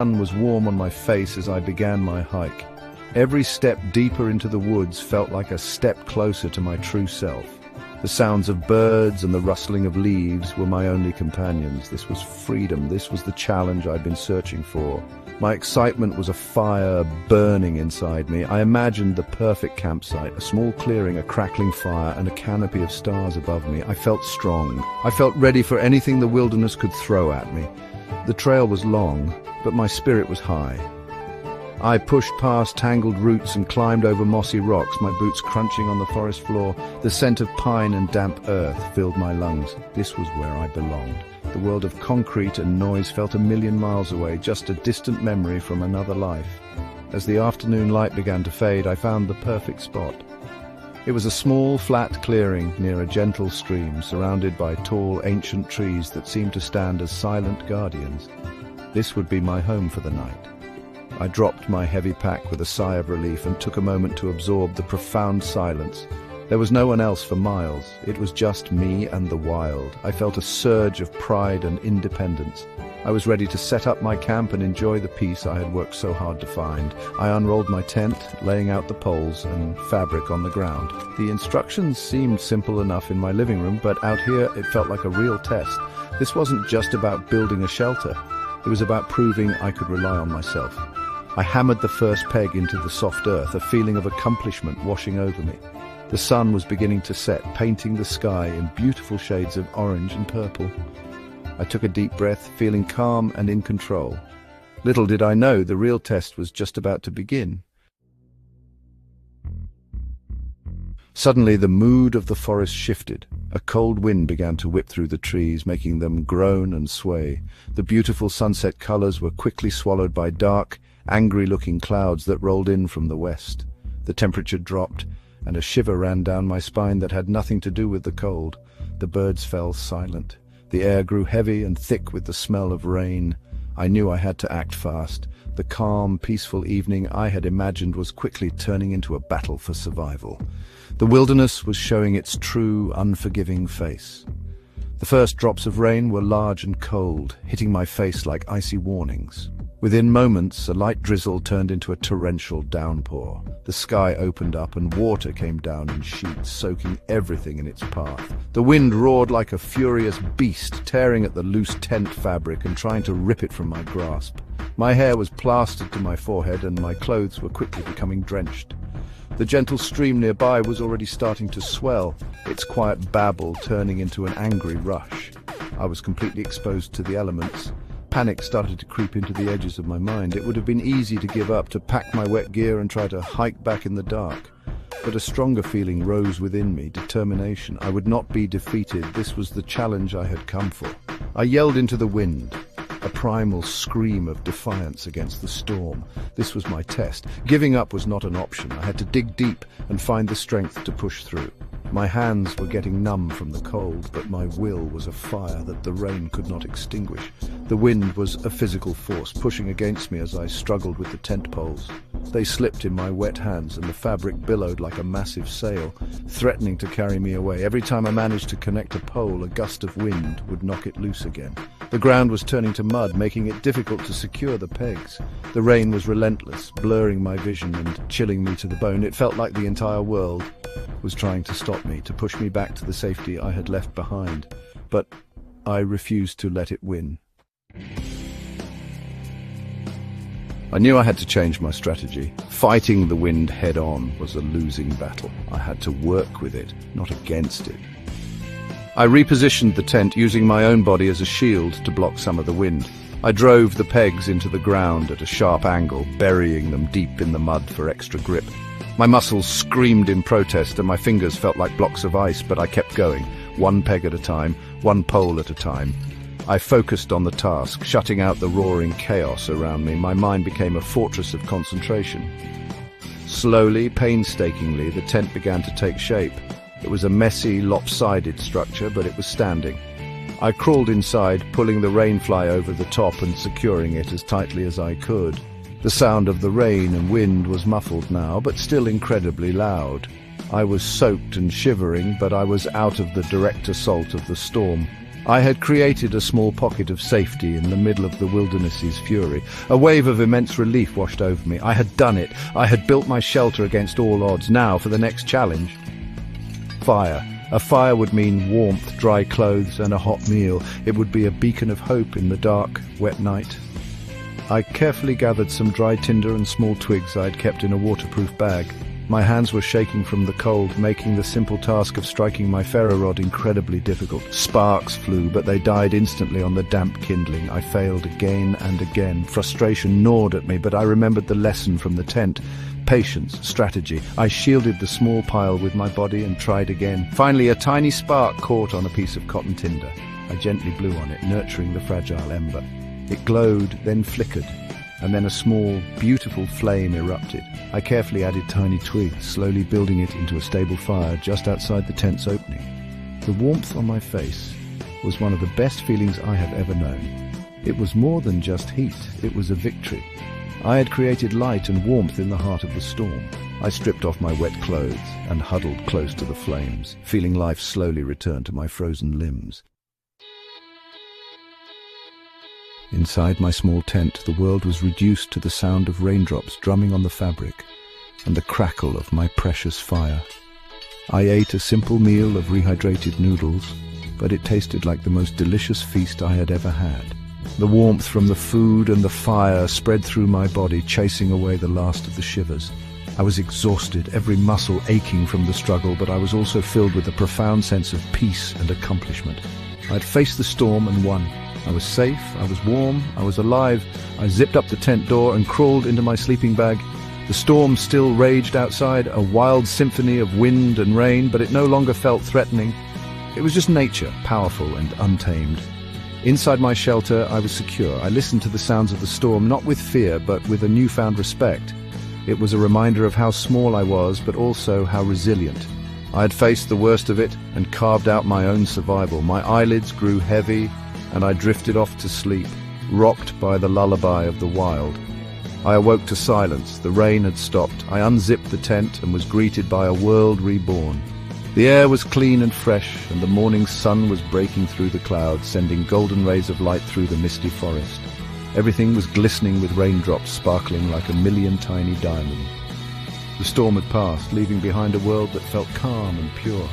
sun was warm on my face as I began my hike. Every step deeper into the woods felt like a step closer to my true self. The sounds of birds and the rustling of leaves were my only companions. This was freedom. This was the challenge I'd been searching for. My excitement was a fire burning inside me. I imagined the perfect campsite, a small clearing, a crackling fire, and a canopy of stars above me. I felt strong. I felt ready for anything the wilderness could throw at me. The trail was long, but my spirit was high. I pushed past tangled roots and climbed over mossy rocks, my boots crunching on the forest floor. The scent of pine and damp earth filled my lungs. This was where I belonged. The world of concrete and noise felt a million miles away, just a distant memory from another life. As the afternoon light began to fade, I found the perfect spot. It was a small, flat clearing near a gentle stream, surrounded by tall, ancient trees that seemed to stand as silent guardians. This would be my home for the night. I dropped my heavy pack with a sigh of relief and took a moment to absorb the profound silence. There was no one else for miles. It was just me and the wild. I felt a surge of pride and independence. I was ready to set up my camp and enjoy the peace I had worked so hard to find. I unrolled my tent, laying out the poles and fabric on the ground. The instructions seemed simple enough in my living room, but out here it felt like a real test. This wasn't just about building a shelter. It was about proving I could rely on myself. I hammered the first peg into the soft earth, a feeling of accomplishment washing over me. The sun was beginning to set, painting the sky in beautiful shades of orange and purple. I took a deep breath, feeling calm and in control. Little did I know the real test was just about to begin. Suddenly the mood of the forest shifted. A cold wind began to whip through the trees, making them groan and sway. The beautiful sunset colors were quickly swallowed by dark, angry-looking clouds that rolled in from the west. The temperature dropped, and a shiver ran down my spine that had nothing to do with the cold. The birds fell silent. The air grew heavy and thick with the smell of rain. I knew I had to act fast. The calm, peaceful evening I had imagined was quickly turning into a battle for survival. The wilderness was showing its true, unforgiving face. The first drops of rain were large and cold, hitting my face like icy warnings. Within moments, a light drizzle turned into a torrential downpour. The sky opened up and water came down in sheets, soaking everything in its path. The wind roared like a furious beast, tearing at the loose tent fabric and trying to rip it from my grasp. My hair was plastered to my forehead and my clothes were quickly becoming drenched. The gentle stream nearby was already starting to swell, its quiet babble turning into an angry rush. I was completely exposed to the elements. Panic started to creep into the edges of my mind. It would have been easy to give up, to pack my wet gear and try to hike back in the dark. But a stronger feeling rose within me, determination. I would not be defeated. This was the challenge I had come for. I yelled into the wind, a primal scream of defiance against the storm. This was my test. Giving up was not an option. I had to dig deep and find the strength to push through. My hands were getting numb from the cold, but my will was a fire that the rain could not extinguish. The wind was a physical force, pushing against me as I struggled with the tent poles. They slipped in my wet hands, and the fabric billowed like a massive sail, threatening to carry me away. Every time I managed to connect a pole, a gust of wind would knock it loose again. The ground was turning to mud, making it difficult to secure the pegs. The rain was relentless, blurring my vision and chilling me to the bone. It felt like the entire world was trying to stop me, to push me back to the safety I had left behind. But I refused to let it win. I knew I had to change my strategy. Fighting the wind head-on was a losing battle. I had to work with it, not against it. I repositioned the tent, using my own body as a shield to block some of the wind. I drove the pegs into the ground at a sharp angle, burying them deep in the mud for extra grip. My muscles screamed in protest and my fingers felt like blocks of ice, but I kept going, one peg at a time, one pole at a time. I focused on the task, shutting out the roaring chaos around me. My mind became a fortress of concentration. Slowly, painstakingly, the tent began to take shape. It was a messy, lopsided structure, but it was standing. I crawled inside, pulling the rainfly over the top and securing it as tightly as I could. The sound of the rain and wind was muffled now, but still incredibly loud. I was soaked and shivering, but I was out of the direct assault of the storm. I had created a small pocket of safety in the middle of the wilderness's fury. A wave of immense relief washed over me. I had done it. I had built my shelter against all odds. Now for the next challenge. Fire. A fire would mean warmth, dry clothes, and a hot meal. It would be a beacon of hope in the dark, wet night. I carefully gathered some dry tinder and small twigs I had kept in a waterproof bag. My hands were shaking from the cold, making the simple task of striking my ferro rod incredibly difficult. Sparks flew, but they died instantly on the damp kindling. I failed again and again. Frustration gnawed at me, but I remembered the lesson from the tent. Patience, strategy. I shielded the small pile with my body and tried again. Finally, a tiny spark caught on a piece of cotton tinder. I gently blew on it, nurturing the fragile ember. It glowed, then flickered, and then a small, beautiful flame erupted. I carefully added tiny twigs, slowly building it into a stable fire just outside the tent's opening. The warmth on my face was one of the best feelings I have ever known. It was more than just heat, it was a victory. I had created light and warmth in the heart of the storm. I stripped off my wet clothes and huddled close to the flames, feeling life slowly return to my frozen limbs. Inside my small tent, the world was reduced to the sound of raindrops drumming on the fabric and the crackle of my precious fire. I ate a simple meal of rehydrated noodles, but it tasted like the most delicious feast I had ever had. The warmth from the food and the fire spread through my body, chasing away the last of the shivers. I was exhausted, every muscle aching from the struggle, but I was also filled with a profound sense of peace and accomplishment. I had faced the storm and won. I was safe, I was warm, I was alive. I zipped up the tent door and crawled into my sleeping bag. The storm still raged outside, a wild symphony of wind and rain, but it no longer felt threatening. It was just nature, powerful and untamed. Inside my shelter, I was secure. I listened to the sounds of the storm, not with fear, but with a newfound respect. It was a reminder of how small I was, but also how resilient. I had faced the worst of it and carved out my own survival. My eyelids grew heavy, and I drifted off to sleep, rocked by the lullaby of the wild. I awoke to silence. The rain had stopped. I unzipped the tent and was greeted by a world reborn. The air was clean and fresh, and the morning sun was breaking through the clouds, sending golden rays of light through the misty forest. Everything was glistening with raindrops, sparkling like a million tiny diamonds. The storm had passed, leaving behind a world that felt calm and pure.